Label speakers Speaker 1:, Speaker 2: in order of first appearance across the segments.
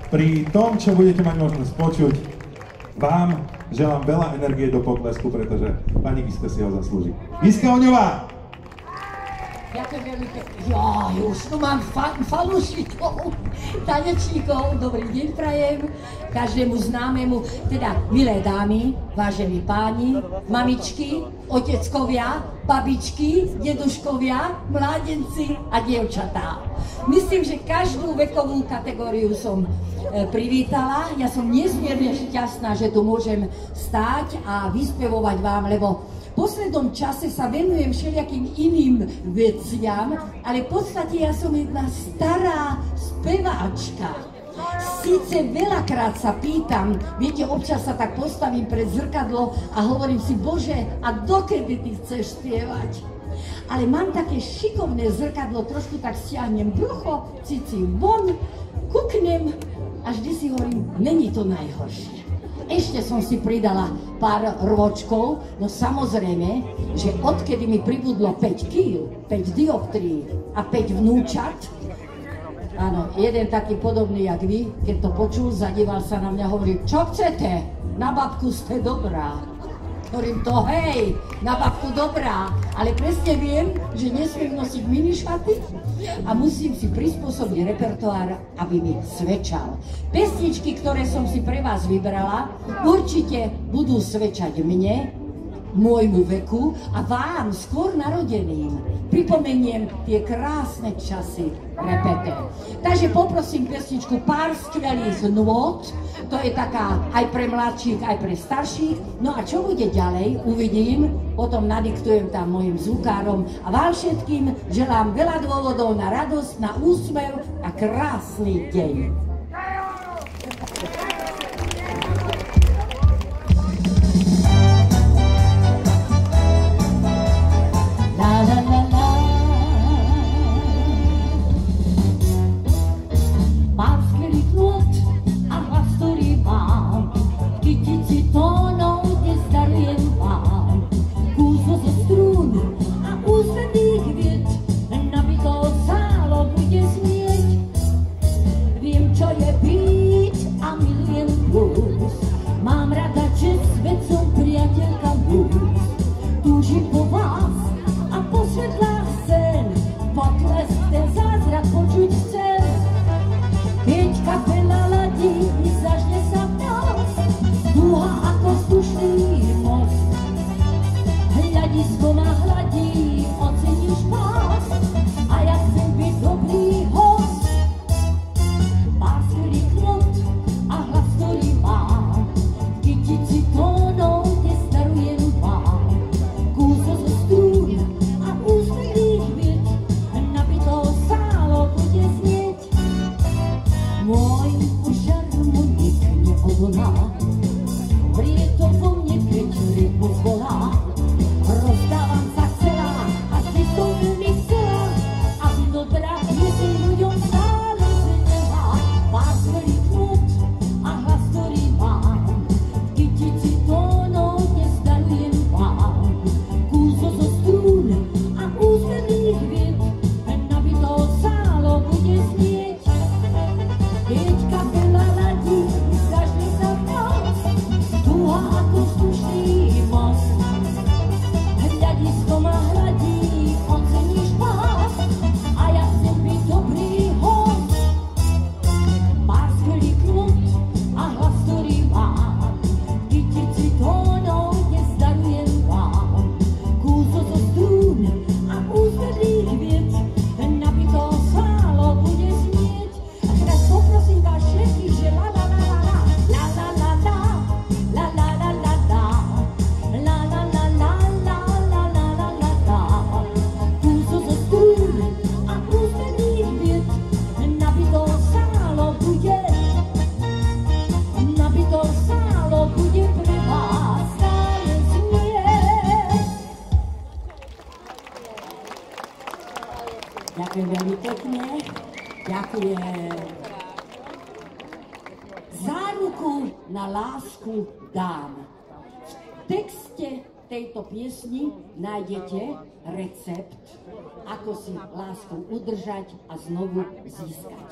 Speaker 1: Pri tom, čo budete mať možnosť počuť, vám želám veľa energie do potlesku, pretože pani Giska si ho zaslúži. Giska Oňová!
Speaker 2: Ďakujem veľmi pekne. Jaj, už tu mám fanúšikov, tanečníkov. Dobrý deň prajem každému známemu, teda milé dámy, vážení páni, mamičky, oteckovia, babičky, deduškovia, mládenci a dievčatá. Myslím, že každú vekovú kategóriu som privítala. Ja som nesmierne šťastná, že tu môžem stáť a vyspevovať vám, lebo v poslednom čase sa venujem všelijakým iným veciam, ale v podstate ja som jedna stará speváčka. Sice veľakrát sa pýtam, viete, občas sa tak postavím pred zrkadlo a hovorím si, Bože, a dokedy ty chceš spievať? Ale mám také šikovné zrkadlo, trošku tak stiahnem brucho, cici von, kuknem a vždy si hovorím, není to najhoršie. Ešte som si pridala pár rôčkov, no samozrejme, že odkedy mi pribudlo 5 kg, 5 dioptrií a 5 vnúčat, áno, jeden taký podobný jak vy, keď to počul, zadíval sa na mňa, hovorí, čo chcete? Na babku ste dobrá. Hovorím to, hej, na babku dobrá, ale presne viem, že nesmiem nosiť minišaty a musím si prispôsobiť repertoár, aby mi svedčal. Pesničky, ktoré som si pre vás vybrala, určite budú svedčať mne, môjmu veku a vám, skôr narodeným, pripomeniem tie krásne časy repete. Takže poprosím pesničku Pár skvelých nôt, to je taká aj pre mladších, aj pre starších. No a čo bude ďalej, uvidím, potom nadiktujem tam mojim zvukárom a vám všetkým želám veľa dôvodov na radosť, na úsmev a krásny deň. Ďakujem veľmi pekne. Ďakujem. Záruku na lásku dám. V texte tejto piesni nájdete recept, ako si lásku udržať a znovu získať.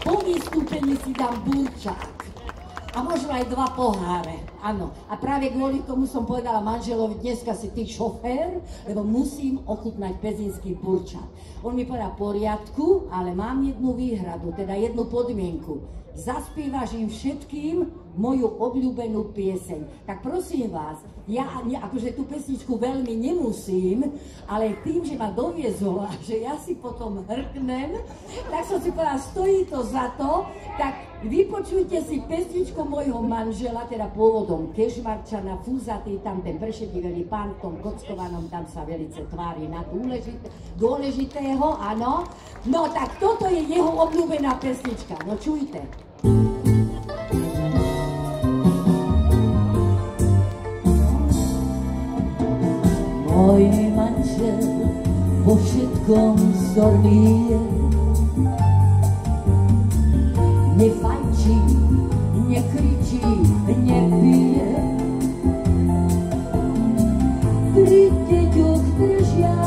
Speaker 2: Po vystúpení si dám burčák a možno aj 2 poháre, áno. A práve kvôli tomu som povedala manželovi, dneska si ty šofér, lebo musím ochutnať pezinský burčák. On mi povedal poriadku, ale mám jednu výhradu, teda jednu podmienku. Zaspievaš im všetkým moju obľúbenú pieseň. Tak prosím vás, ja akože tú pesničku veľmi nemusím, ale tým, že ma doviezol a že ja si potom hrknem, tak som si povedala, stojí to za to, tak vypočujte si pesničku mojho manžela, teda pôvodom Kežmarčana, fúzatý, tam ten prešedivelý pán v tom kockovanom, tam sa velice tvári na dôležitého, áno. No tak toto je jeho obľúbená pesnička, no čujte.
Speaker 3: Môj manžel vo všetkom zorný je, nefajčí, nekričí, nepije. Pri deťoch držia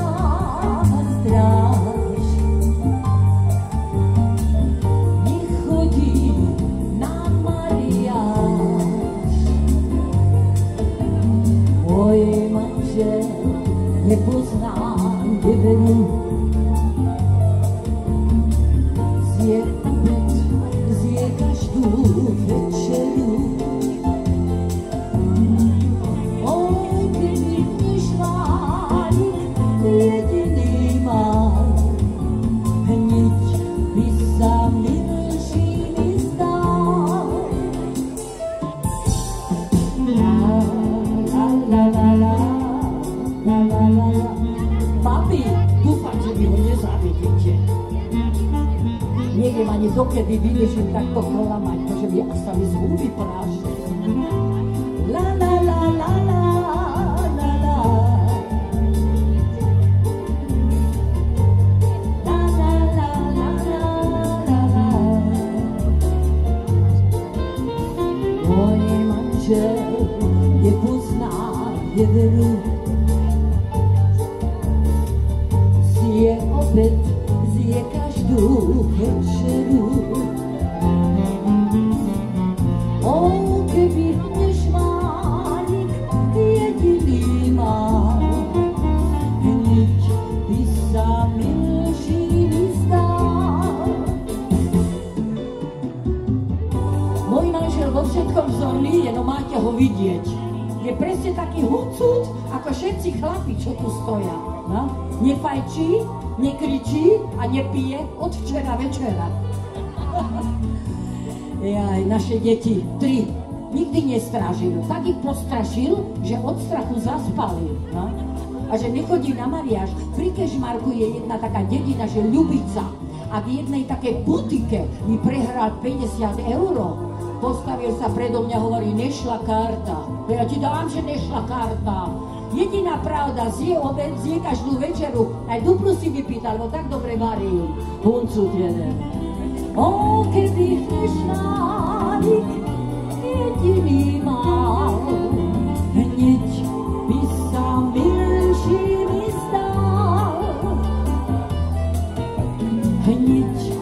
Speaker 3: stráž, nechodí na mariáž. Môj manžel nepozná neveru, zje obed, zje každú večeru. O, keby nešválik jediný mal, hneď by sa milšími stal.
Speaker 2: Papi, dúfam, že vy ho nezavidíte. Neviem ani dokedy vydržím takto cholamať, že by sa mi z huby prášli.
Speaker 3: La la la la la la la. La la la la la la. Môj manžel nepozná neveru, zje obed, zje každú večeru. O, keby nešválik jediný mal, hneď by sa milšími stal.
Speaker 2: Môj manžel vo všetkom zorný je, no máte ho vidieť. Je presne taký hucút, ako všetci chlapi, čo tu stoja. No? Nefajčí, nekričí a nepije od včera večera. Jaj, naše deti, 3, nikdy nestrážil. Tak ich postrašil, že od strachu zaspali. No? A že nechodí na mariáž. Pri Kežmarku je jedna taká dedina, že Ľubica. A v jednej takej butike mi prehral 50 €. Postavil sa predo mňa, hovorí, nešla karta. Ja ti dám, že nešla karta. Jediná pravda, zje obed, zje každú večeru. Aj duplu si vypýtal, lebo tak dobre varí. Huncut jeden.
Speaker 3: O, keby nešválik jediný mal, hneď by sa milšími stal. Hneď